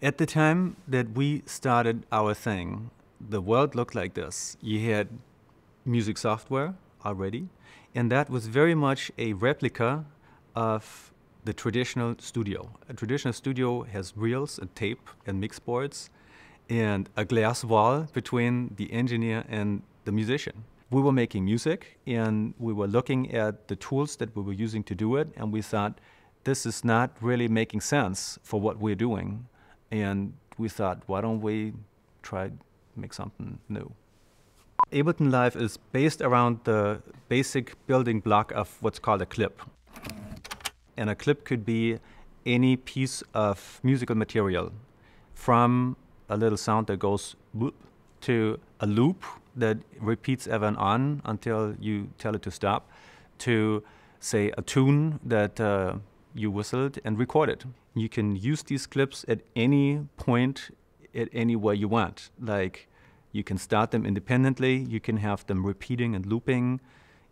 At the time that we started our thing, the world looked like this. You had music software already, and that was very much a replica of the traditional studio. A traditional studio has reels and tape and mix boards and a glass wall between the engineer and the musician. We were making music, and we were looking at the tools that we were using to do it, and we thought, this is not really making sense for what we're doing. And we thought, why don't we try to make something new? Ableton Live is based around the basic building block of what's called a clip. And a clip could be any piece of musical material, from a little sound that goes whoop to a loop that repeats ever and on until you tell it to stop, to, say, a tune that you whistled and recorded. You can use these clips at any point, at anywhere you want. Like, you can start them independently, you can have them repeating and looping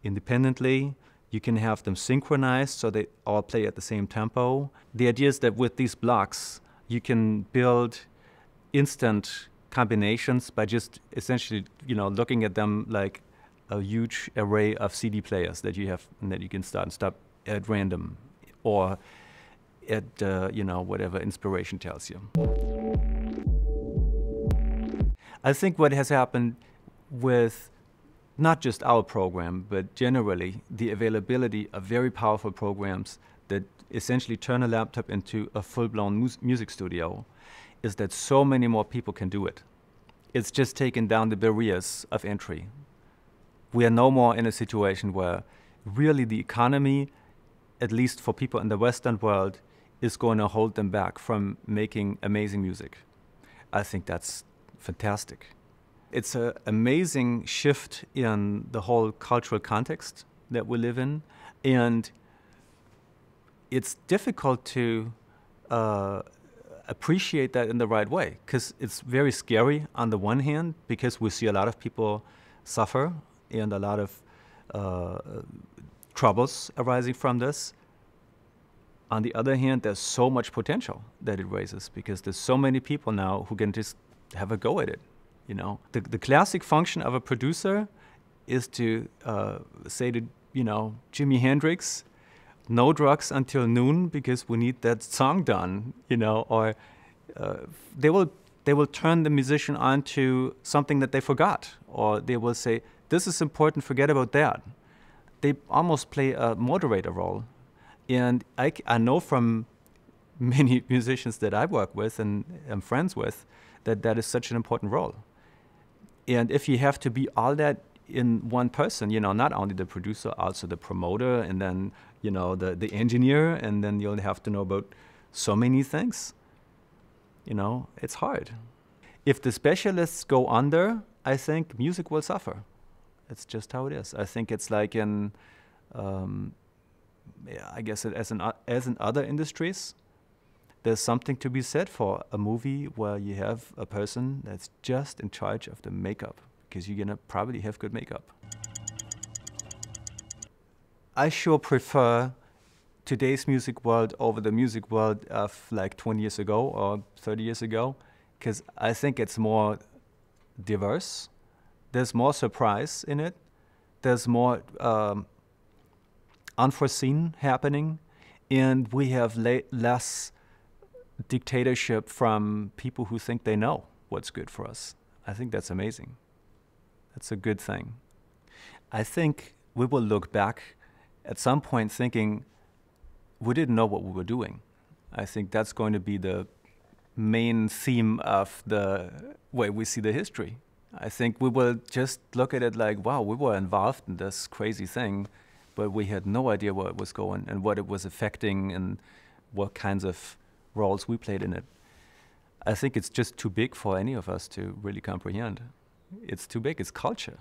independently, you can have them synchronized so they all play at the same tempo. The idea is that with these blocks, you can build instant combinations by just essentially, looking at them like a huge array of CD players that you have and that you can start and stop at random, or at whatever inspiration tells you. I think what has happened with not just our program, but generally the availability of very powerful programs that essentially turn a laptop into a full-blown music studio, is that so many more people can do it. It's just taken down the barriers of entry. We are no more in a situation where really the economy, at least for people in the Western world, is going to hold them back from making amazing music. I think that's fantastic. It's an amazing shift in the whole cultural context that we live in, and it's difficult to appreciate that in the right way, because it's very scary on the one hand, because we see a lot of people suffer and a lot of troubles arising from this. On the other hand, there's so much potential that it raises, because there's so many people now who can just have a go at it. The classic function of a producer is to say to Jimi Hendrix, no drugs until noon because we need that song done. Or they will turn the musician on to something that they forgot, or they will say, this is important, forget about that. They almost play a moderator role. And I know from many musicians that I work with and am friends with that that is such an important role. And if you have to be all that in one person, not only the producer, also the promoter, and then, the engineer, and then you'll have to know about so many things, it's hard. If the specialists go under, I think music will suffer. It's just how it is. I think it's like in, I guess as in other industries, there's something to be said for a movie where you have a person that's just in charge of the makeup, because you're gonna probably have good makeup. I sure prefer today's music world over the music world of like 20 years ago or 30 years ago, because I think it's more diverse. There's more surprise in it. There's more unforeseen happening, and we have less dictatorship from people who think they know what's good for us. I think that's amazing. That's a good thing. I think we will look back at some point thinking we didn't know what we were doing. I think that's going to be the main theme of the way we see the history. I think we will just look at it like, wow, we were involved in this crazy thing, but we had no idea where it was going and what it was affecting and what kinds of roles we played in it. I think it's just too big for any of us to really comprehend. It's too big, it's culture.